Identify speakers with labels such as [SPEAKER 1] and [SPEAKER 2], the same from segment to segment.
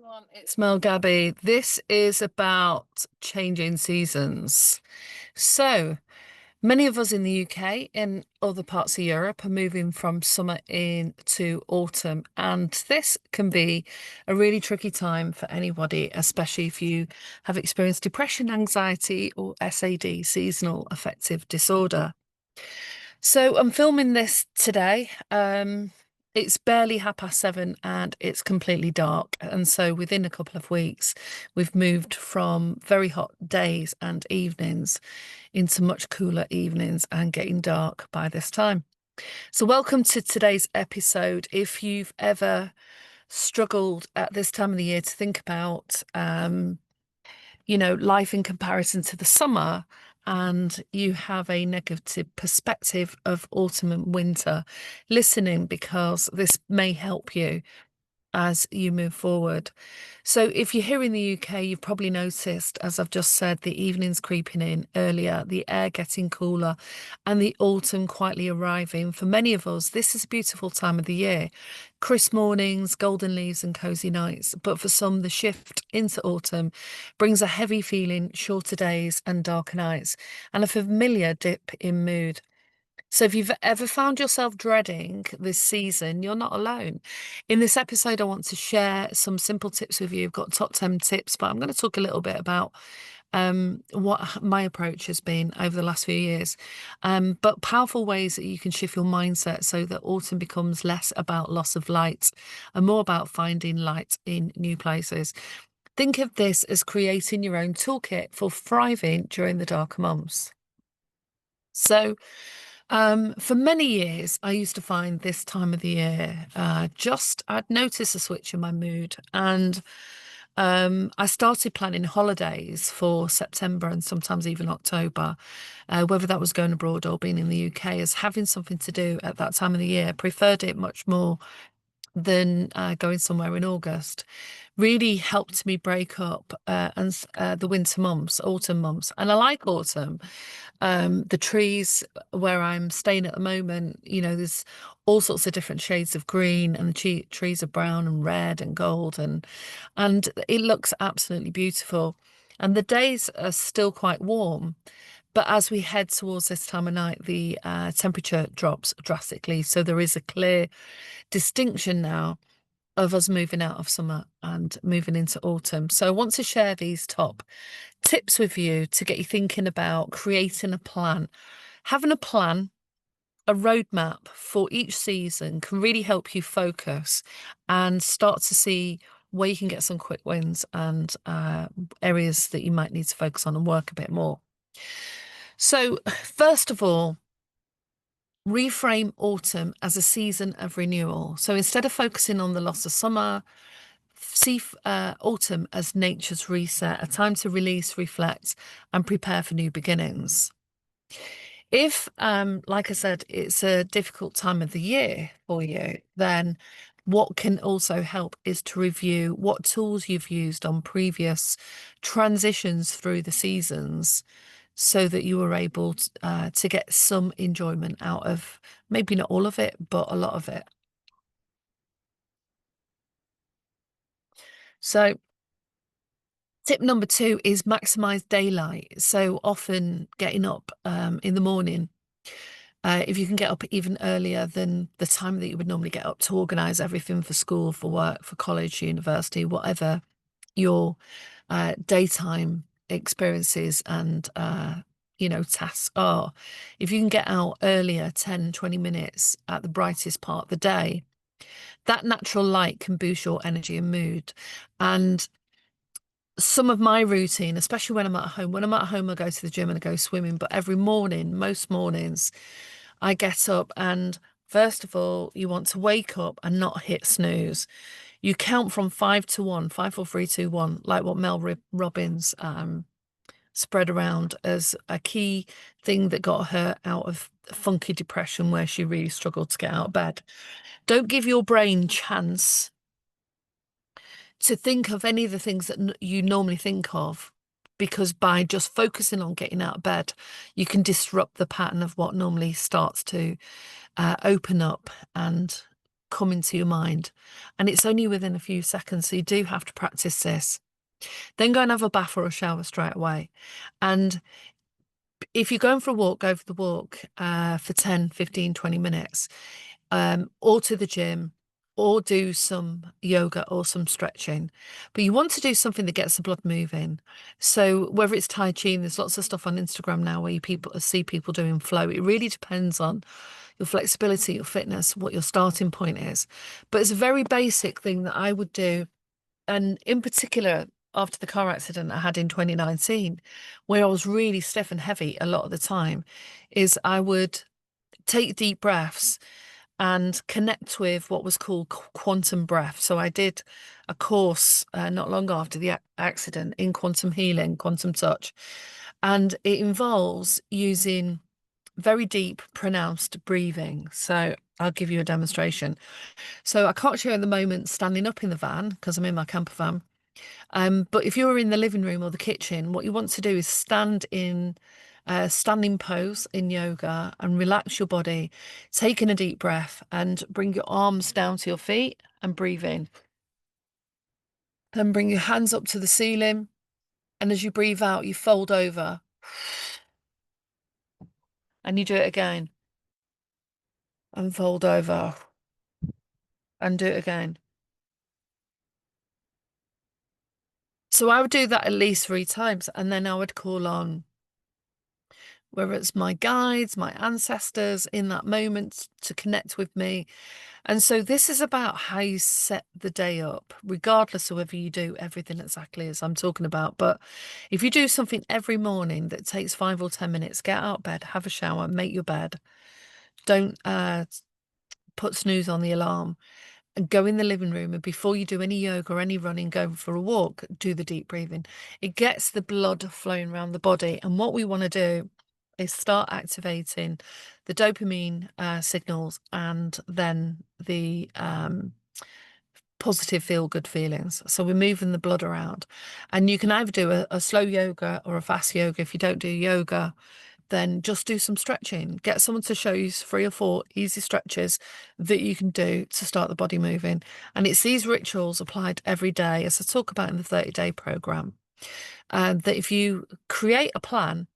[SPEAKER 1] Everyone, it's Mel Gabby. This is about changing seasons. So, many of us in the UK and other parts of Europe are moving from summer into autumn, and this can be a really tricky time for anybody, especially if you have experienced depression, anxiety, or SAD, seasonal affective disorder. So I'm filming this today. It's barely 7:30 and it's completely dark. And so within a couple of weeks, we've moved from very hot days and evenings into much cooler evenings and getting dark by this time. So welcome to today's episode. If you've ever struggled at this time of the year to think about life in comparison to the summer, and you have a negative perspective of autumn and winter, listening because this may help you as you move forward. So if you're here in the UK, you've probably noticed, as I've just said, the evenings creeping in earlier, the air getting cooler, and the autumn quietly arriving. For many of us, this is a beautiful time of the year. Crisp mornings, golden leaves, and cozy nights. But for some, the shift into autumn brings a heavy feeling, shorter days, and darker nights, and a familiar dip in mood. So if you've ever found yourself dreading this season, you're not alone. In this episode, I want to share some simple tips with you. I've got top 10 tips, but I'm going to talk a little bit about what my approach has been over the last few years. But powerful ways that you can shift your mindset so that autumn becomes less about loss of light and more about finding light in new places. Think of this as creating your own toolkit for thriving during the darker months. So, for many years, I used to find this time of the year, I'd notice a switch in my mood. And I started planning holidays for September and sometimes even October, whether that was going abroad or being in the UK, as having something to do at that time of the year. Preferred it much more than going somewhere in August. Really helped me break up the winter months, autumn months. And I like autumn. The trees where I'm staying at the moment, there's all sorts of different shades of green, and the trees are brown and red and gold, and it looks absolutely beautiful. And the days are still quite warm, but as we head towards this time of night, the temperature drops drastically. So there is a clear distinction now of us moving out of summer and moving into autumn. So I want to share these top tips with you to get you thinking about creating a plan. Having a plan, a roadmap for each season can really help you focus and start to see where you can get some quick wins and areas that you might need to focus on and work a bit more. So, first of all, reframe autumn as a season of renewal. So instead of focusing on the loss of summer, see autumn as nature's reset, a time to release, reflect, and prepare for new beginnings. If, like I said, it's a difficult time of the year for you, then what can also help is to review what tools you've used on previous transitions through the seasons so that you were able to get some enjoyment out of maybe not all of it, but a lot of it. So, tip number two is maximize daylight. So, often getting up in the morning. If you can get up even earlier than the time that you would normally get up to organize everything for school, for work, for college, university, whatever your daytime experiences and tasks are, if you can get out earlier, 10-20 minutes at the brightest part of the day, that natural light can boost your energy and mood. And some of my routine, especially when I'm at home, I go to the gym and I go swimming, but every morning, most mornings, I get up, and first of all, you want to wake up and not hit snooze. You count from 5 to 1, 5, 4, 3, 2, 1, like what Mel Robbins spread around as a key thing that got her out of funky depression where she really struggled to get out of bed. Don't give your brain chance to think of any of the things that you normally think of, because by just focusing on getting out of bed, you can disrupt the pattern of what normally starts to open up and come into your mind. And it's only within a few seconds. So you do have to practice this. Then go and have a bath or a shower straight away. And if you're going for a walk, go for the walk for 10, 15, 20 minutes, or to the gym, or do some yoga or some stretching. But you want to do something that gets the blood moving. So whether it's Tai Chi, and there's lots of stuff on Instagram now where you people see people doing flow. It really depends on your flexibility, your fitness, what your starting point is. But it's a very basic thing that I would do. And in particular, after the car accident I had in 2019, where I was really stiff and heavy a lot of the time, is I would take deep breaths and connect with what was called quantum breath. So I did a course not long after the accident in quantum healing, quantum touch, and it involves using very deep, pronounced breathing. So I'll give you a demonstration. So I can't show you at the moment standing up in the van because I'm in my camper van. But if you're in the living room or the kitchen, what you want to do is stand in standing pose in yoga and relax your body, taking a deep breath and bring your arms down to your feet and breathe in. Then bring your hands up to the ceiling. And as you breathe out, you fold over and you do it again and fold over and do it again. So I would do that at least 3 times, and then I would call on whether it's my guides, my ancestors in that moment to connect with me. And so this is about how you set the day up, regardless of whether you do everything exactly as I'm talking about. But if you do something every morning that takes 5 or 10 minutes, get out of bed, have a shower, make your bed. Don't put snooze on the alarm, and go in the living room. And before you do any yoga or any running, go for a walk, do the deep breathing. It gets the blood flowing around the body. And what we want to do is start activating the dopamine signals and then the positive feel good feelings. So we're moving the blood around. And you can either do a slow yoga or a fast yoga. If you don't do yoga, then just do some stretching. Get someone to show you 3 or 4 easy stretches that you can do to start the body moving. And it's these rituals applied every day, as I talk about in the 30-day program, that if you create a plan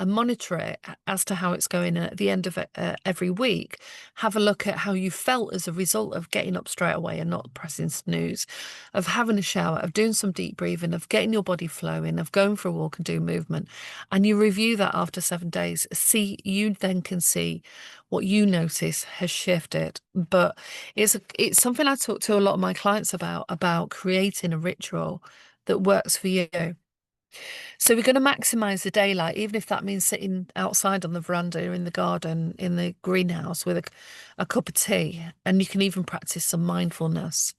[SPEAKER 1] and monitor it as to how it's going, and at the end of it, every week, have a look at how you felt as a result of getting up straight away and not pressing snooze, of having a shower, of doing some deep breathing, of getting your body flowing, of going for a walk and doing movement. And you review that after 7 days. You then can see what you notice has shifted. But it's something I talk to a lot of my clients about creating a ritual that works for you. So we're going to maximize the daylight, even if that means sitting outside on the veranda, in the garden, in the greenhouse with a cup of tea. And you can even practice some mindfulness.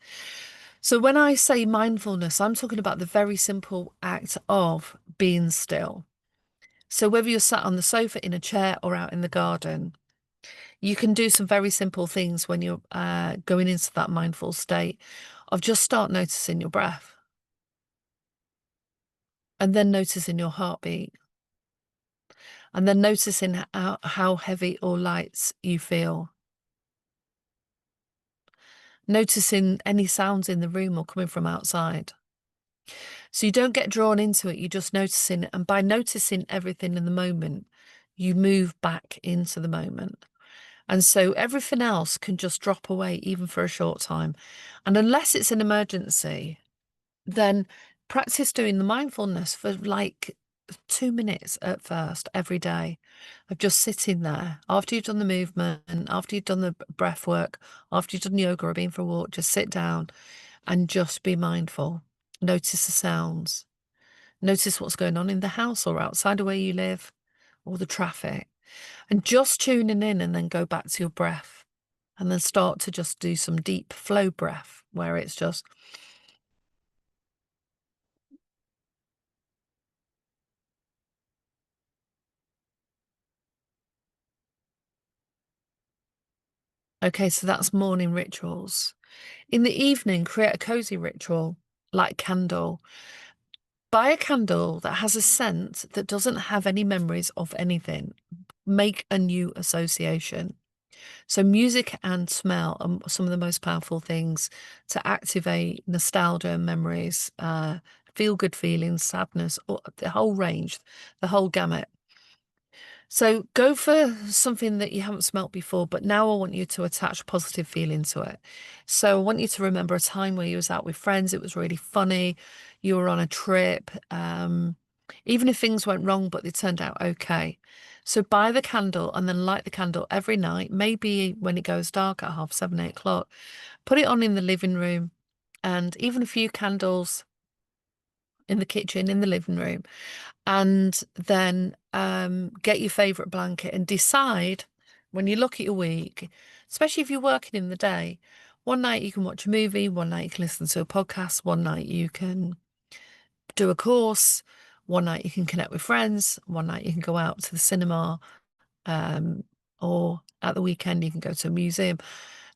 [SPEAKER 1] So when I say mindfulness, I'm talking about the very simple act of being still. So whether you're sat on the sofa, in a chair, or out in the garden, you can do some very simple things when you're going into that mindful state of just start noticing your breath. And then noticing your heartbeat. And then noticing how heavy or light you feel. Noticing any sounds in the room or coming from outside. So you don't get drawn into it, you're just noticing it. And by noticing everything in the moment, you move back into the moment. And so everything else can just drop away, even for a short time. And unless it's an emergency, then practice doing the mindfulness for like 2 minutes at first every day, of just sitting there after you've done the movement, and after you've done the breath work, after you've done yoga or been for a walk. Just sit down and just be mindful. Notice the sounds. Notice what's going on in the house or outside of where you live, or the traffic, and just tuning in, and then go back to your breath, and then start to just do some deep flow breath where it's just okay. So that's morning rituals. In the evening, create a cozy ritual, like candle. Buy a candle that has a scent that doesn't have any memories of anything. Make a new association. So music and smell are some of the most powerful things to activate nostalgia and memories, feel good feelings, sadness, or the whole range, the whole gamut. So go for something that you haven't smelt before, but now I want you to attach positive feeling to it. So I want you to remember a time where you was out with friends, it was really funny, you were on a trip, even if things went wrong, but they turned out okay. So buy the candle and then light the candle every night, maybe when it goes dark at 7:30, 8 o'clock, put it on in the living room and even a few candles in the kitchen, in the living room, and then get your favorite blanket and decide when you look at your week, especially if you're working in the day, one night you can watch a movie, one night you can listen to a podcast, one night you can do a course, one night you can connect with friends, one night you can go out to the cinema, um, or at the weekend you can go to a museum,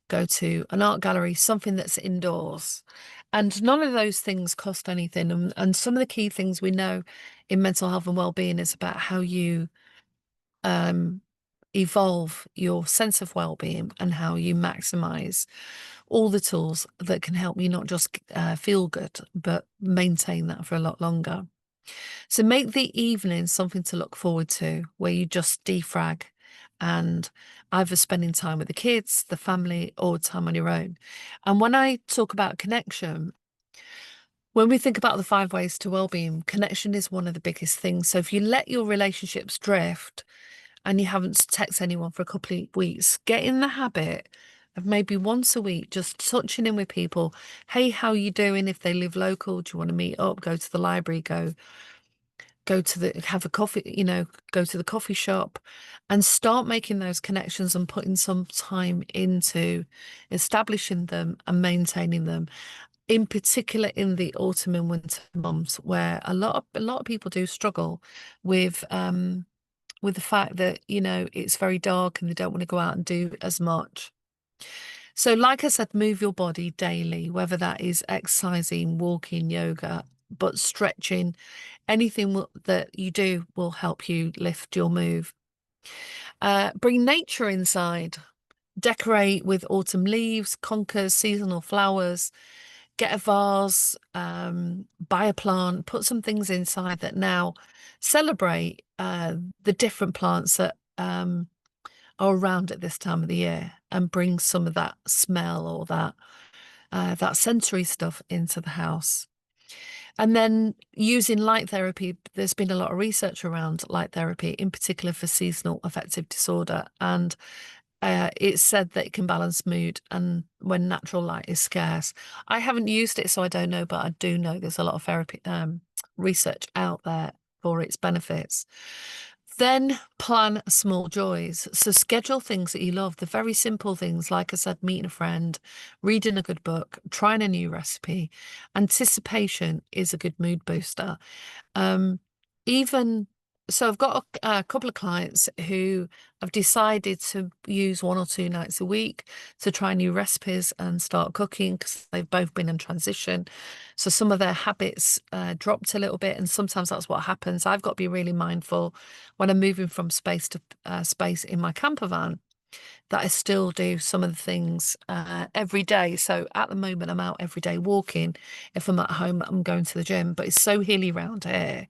[SPEAKER 1] go to an art gallery, something that's indoors. And none of those things cost anything. And some of the key things we know in mental health and well-being is about how you um, evolve your sense of well-being and how you maximize all the tools that can help you not just feel good, but maintain that for a lot longer. So make the evening something to look forward to, where you just defrag and either spending time with the kids, the family, or time on your own. And when I talk about connection, when we think about the 5 ways to well-being, connection is one of the biggest things. So if you let your relationships drift and you haven't texted anyone for a couple of weeks, get in the habit of maybe once a week just touching in with people. Hey, how you doing? If they live local, do you want to meet up? Go to the library, go to the have a coffee, go to the coffee shop and start making those connections and putting some time into establishing them and maintaining them, in particular in the autumn and winter months, where a lot of people do struggle with the fact that it's very dark and they don't want to go out and do as much. So like I said, move your body daily, whether that is exercising, walking, yoga, but stretching. Anything that you do will help you lift your move. Bring nature inside. Decorate with autumn leaves, conkers, seasonal flowers. Get a vase, buy a plant, put some things inside that now celebrate the different plants that are around at this time of the year and bring some of that smell or that sensory stuff into the house. And then using light therapy, there's been a lot of research around light therapy, in particular for seasonal affective disorder. And it's said that it can balance mood and when natural light is scarce. I haven't used it, so I don't know, but I do know there's a lot of therapy research out there for its benefits. Then plan small joys. So schedule things that you love, the very simple things, like I said, meeting a friend, reading a good book, trying a new recipe. Anticipation is a good mood booster. Um, even so, I've got a couple of clients who have decided to use 1 or 2 nights a week to try new recipes and start cooking because they've both been in transition. So some of their habits dropped a little bit, and sometimes that's what happens. I've got to be really mindful when I'm moving from space to space in my camper van that I still do some of the things every day. So at the moment, I'm out every day walking. If I'm at home, I'm going to the gym, but it's so hilly around here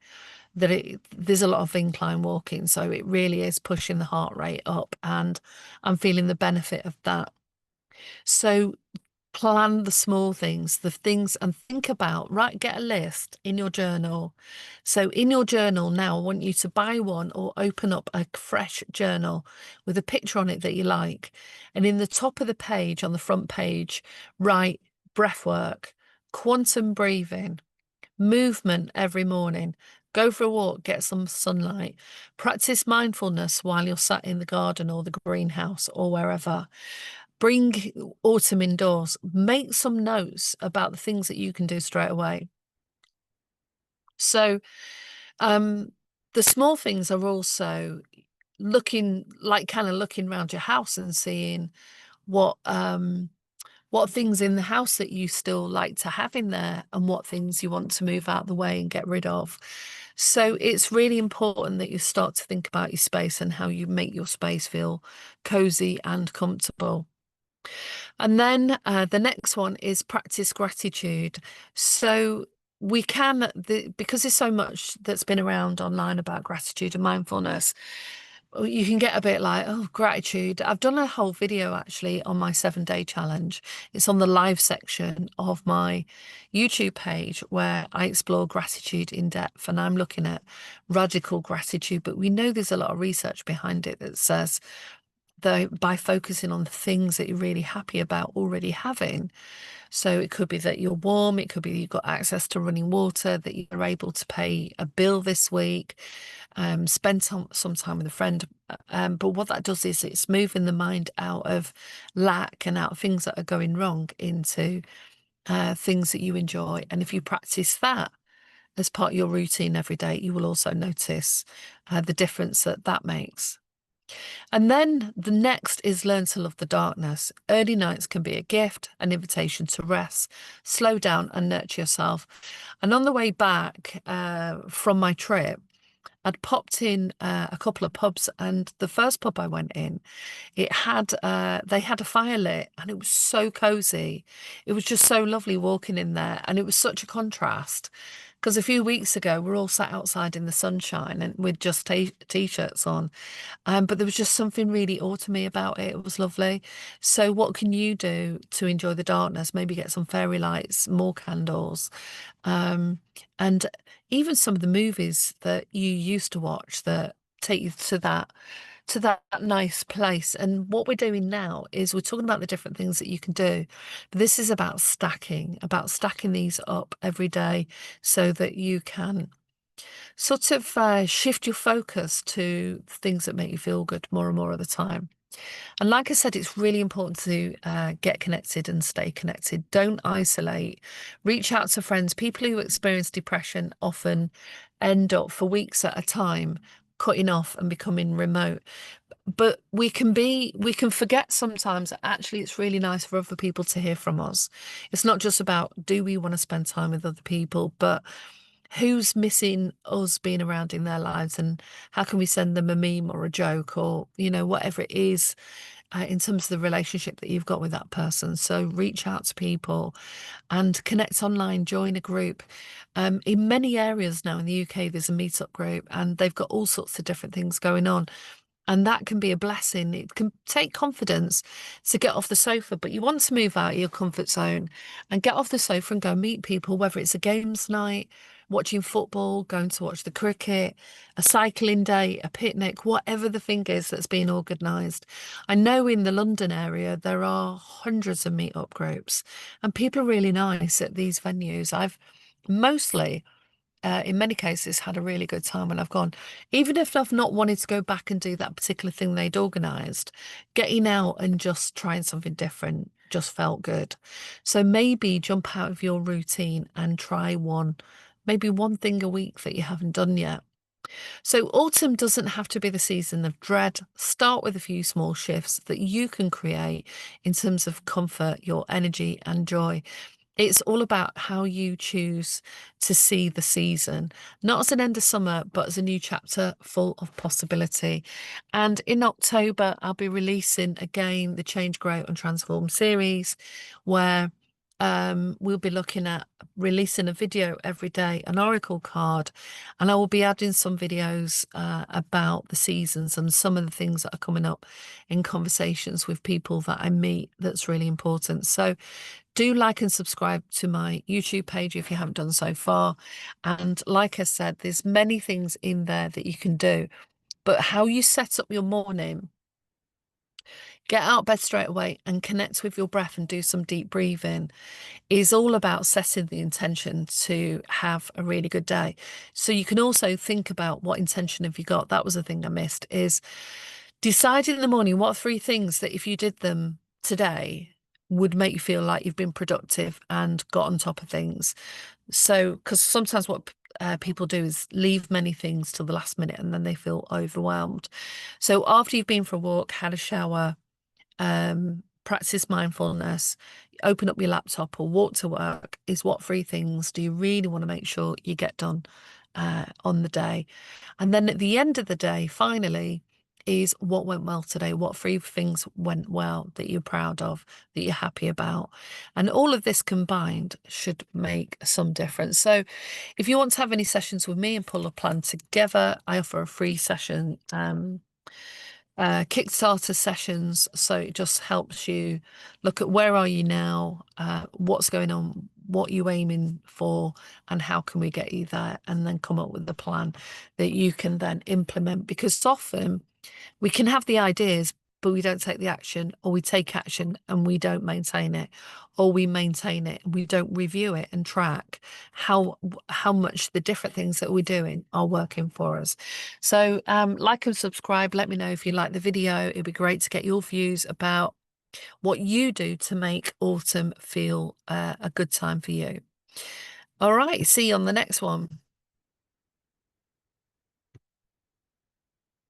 [SPEAKER 1] that there's a lot of incline walking. So it really is pushing the heart rate up, and I'm feeling the benefit of that. So plan the small things, the things, and think about, right, get a list in your journal. So in your journal now, I want you to buy one or open up a fresh journal with a picture on it that you like. And in the top of the page, on the front page, write breath work, quantum breathing, movement every morning. Go for a walk, get some sunlight. Practice mindfulness while you're sat in the garden or the greenhouse or wherever. Bring autumn indoors. Make some notes about the things that you can do straight away. So, the small things are also kind of looking around your house and seeing what things in the house that you still like to have in there and what things you want to move out the way and get rid of. So it's really important that you start to think about your space and how you make your space feel cozy and comfortable. And then the next one is practice gratitude. So we can, because there's so much that's been around online about gratitude and mindfulness, you can get a bit like, oh, gratitude. I've done a whole video actually on my 7-day challenge. It's on the live section of my YouTube page where I explore gratitude in depth, and I'm looking at radical gratitude. But we know there's a lot of research behind it that says that by focusing on the things that you're really happy about already having, so it could be that you're warm, it could be you've got access to running water, that you're able to pay a bill this week, spend some time with a friend. But what that does is it's moving the mind out of lack and out of things that are going wrong into things that you enjoy. And if you practice that as part of your routine every day, you will also notice the difference that that makes. And then the next is learn to love the darkness. Early nights can be a gift, an invitation to rest, slow down and nurture yourself. And on the way back from my trip, I'd popped in a couple of pubs, and the first pub I went in, it had they had a fire lit, and it was so cozy. It was just so lovely walking in there, and it was such a contrast because a few weeks ago we are all sat outside in the sunshine and with just t-shirts on, but there was just something really autumny about it. It was lovely. So what can you do to enjoy the darkness? Maybe get some fairy lights, more candles, um, and even some of the movies that you used to watch that take you to that nice place. And what we're doing now is we're talking about the different things that you can do. But this is about stacking these up every day so that you can sort of shift your focus to things that make you feel good more and more of the time. And like I said, it's really important to get connected and stay connected. Don't isolate. Reach out to friends. People who experience depression often end up for weeks at a time cutting off and becoming remote. But we can forget sometimes that actually it's really nice for other people to hear from us. It's not just about do we want to spend time with other people, but who's missing us being around in their lives, and how can we send them a meme or a joke or, whatever it is in terms of the relationship that you've got with that person. So reach out to people and connect online, join a group. In many areas now in the UK, there's a meetup group and they've got all sorts of different things going on. And that can be a blessing. It can take confidence to get off the sofa, but you want to move out of your comfort zone and get off the sofa and go meet people, whether it's a games night, watching football, going to watch the cricket, a cycling day, a picnic, whatever the thing is that's being organised. I know in the London area, there are hundreds of meet-up groups and people are really nice at these venues. I've mostly in many cases had a really good time when I've gone. Even if I've not wanted to go back and do that particular thing they'd organised, getting out and just trying something different just felt good. So maybe jump out of your routine and try maybe one thing a week that you haven't done yet. So autumn doesn't have to be the season of dread. Start with a few small shifts that you can create in terms of comfort, your energy and joy. It's all about how you choose to see the season, not as an end of summer, but as a new chapter full of possibility. And in October, I'll be releasing again the Change, Grow and Transform series, where we'll be looking at releasing a video every day, an oracle card, and I will be adding some videos about the seasons and some of the things that are coming up in conversations with people that I meet that's really important. So do like and subscribe to my YouTube page if you haven't done so far. And like I said, there's many things in there that you can do, but how you set up your morning, get out of bed straight away and connect with your breath and do some deep breathing is all about setting the intention to have a really good day. So you can also think about what intention have you got. That was the thing I missed, is deciding in the morning what 3 things that if you did them today would make you feel like you've been productive and got on top of things. So, because sometimes what people do is leave many things till the last minute and then they feel overwhelmed. So after you've been for a walk, had a shower, practice mindfulness, open up your laptop or walk to work, is what 3 things do you really want to make sure you get done on the day. And then at the end of the day, finally, is what went well today, what 3 things went well that you're proud of, that you're happy about. And all of this combined should make some difference. So if you want to have any sessions with me and pull a plan together, I offer a free session, Kickstarter sessions. So it just helps you look at where are you now, what's going on, what you aiming for, and how can we get you there, and then come up with the plan that you can then implement. Because often we can have the ideas, but we don't take the action, or we take action and we don't maintain it, or we maintain it and we don't review it and track how much the different things that we're doing are working for us. So like and subscribe. Let me know if you like the video. It'd be great to get your views about what you do to make autumn feel a good time for you. All right, see you on the next one.